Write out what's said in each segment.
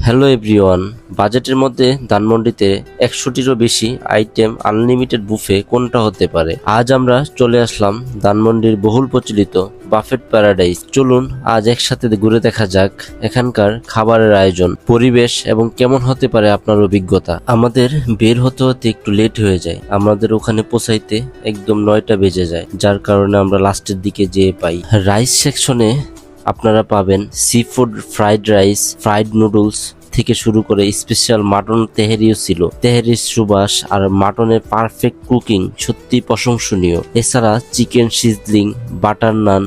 Hello everyone, বাজেটের মধ্যে ধানমন্ডিতে 100টিরও বেশি আইটেম আনলিমিটেড বুফে কোনটা হতে পারে? আজ আমরা চলে আসলাম ধানমন্ডির বহুল প্রচলিত বাফেট প্যারাডাইস। চলুন আজ একসাথে ঘুরে দেখা যাক এখানকার খাবারের আয়োজন, পরিবেশ এবং কেমন হতে পারে আপনার অভিজ্ঞতা। আমাদের বের হতে হতে একটু লেট হয়ে যায়, আমাদের ওখানে পৌঁছাইতে একদম 9টা বেজে যায়, যার কারণে আমরা লাস্টের দিকে যেয়ে পাই। রাইস সেকশনে আপনারা পাবেন sea food, fried rice, fried noodles থেকে শুরু করে স্পেশাল মাটন তেহেরিও ছিল। তেহেরির সুবাস আর মাটনের পারফেক্ট কুকিং সত্যি প্রশংসনীয়। এছাড়া চিকেন সিজলিং, বাটার নান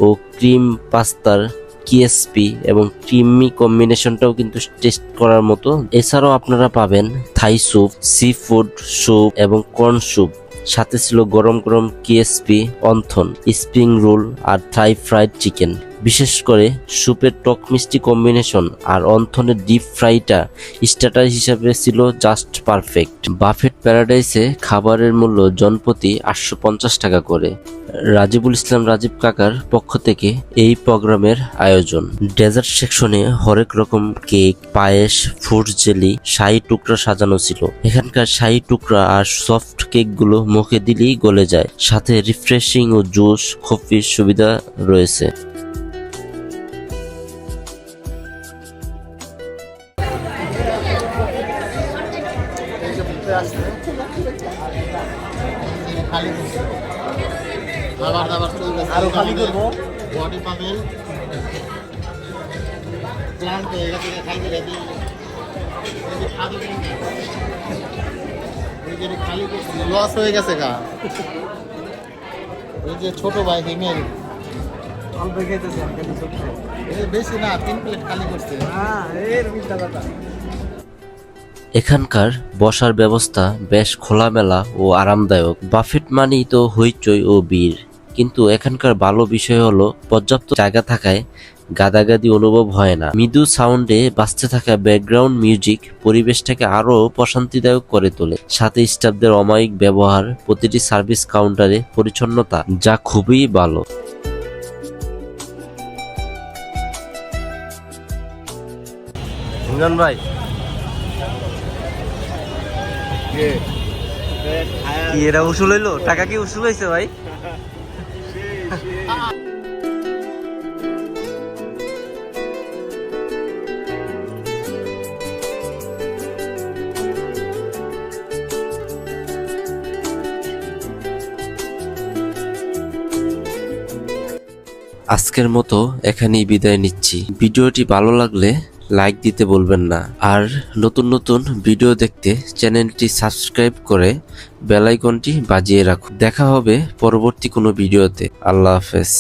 ও ক্রিম পাস্তার কিএসপি এবং ক্রিমি কম্বিনেশনটাও কিন্তু টেস্ট করার মতো। এছাড়াও আপনারা পাবেন Thai soup, sea food soup এবং কর্ন স্যুপ। সাথে ছিল গরম গরম কিএসপি, অন্থন, স্প্রিং রোল আর থাই ফ্রাইড চিকেন। বিশেষ করে স্যুপের টক মিষ্টি কম্বিনেশন আর অন্থনের ডিপ ফ্রাইটা স্টার্টার হিসাবে ছিল জাস্ট পারফেক্ট। বাফেট প্যারাডাইসে খাবারের মূল্য জনপ্রতি 850 টাকা করে। রাজিবুল ইসলাম রাজীব কাকার পক্ষ থেকে এই প্রোগ্রামের আয়োজন। ডেজার্ট সেকশনে হরেক রকম কেক, পায়েস, ফ্রুট জেলি, শাহী টুকরা সাজানো ছিল। এখানকার শাহী টুকরা আর সফট কেকগুলো মুখে দিলেই গলে যায়। সাথে রিফ্রেশিং ও জুস, কফির সুবিধা রয়েছে। খাবার দাবার চলতেছে, আরো খালি করবো, বডি পাবেন ক্লান্ত হয়ে গেছে, খাইতে রেডি খালি করছি, লস হয়ে গেছে গা। ওই যে ছোট ভাই হিমেল অল্প খেতেছে, বেশি না, 3 প্লেট খালি করছে। এখানকার বসার ব্যবস্থা বেশ খোলামেলা ও আরামদায়ক। বাফেট মানেই তো হইচই ও ভিড়, কিন্তু এখানকার ভালো বিষয় হলো পর্যাপ্ত জায়গা থাকায় গাদাগাদি অনুভব হয় না। মৃদু সাউন্ডে বাজতে থাকা ব্যাকগ্রাউন্ড মিউজিক পরিবেশটাকে আরো প্রশান্তিদায়ক করে তোলে। সাথে স্টাফদের অমায়িক ব্যবহার, প্রতিটি সার্ভিস কাউন্টারে পরিচ্ছন্নতা, যা খুবই ভালো। ভাই কি এরা উসুল হইলো? টাকা কি উসুল হয়েছে ভাই? আজকের মতো এখানেই বিদায় নিচ্ছি। ভিডিওটি ভালো লাগলে লাইক দিতে বলবেন না, আর নতুন নতুন ভিডিও দেখতে চ্যানেলটি সাবস্ক্রাইব করে বেল আইকনটি বাজিয়ে রাখুন। দেখা হবে পরবর্তী কোনো ভিডিওতে। আল্লাহ হাফেজ।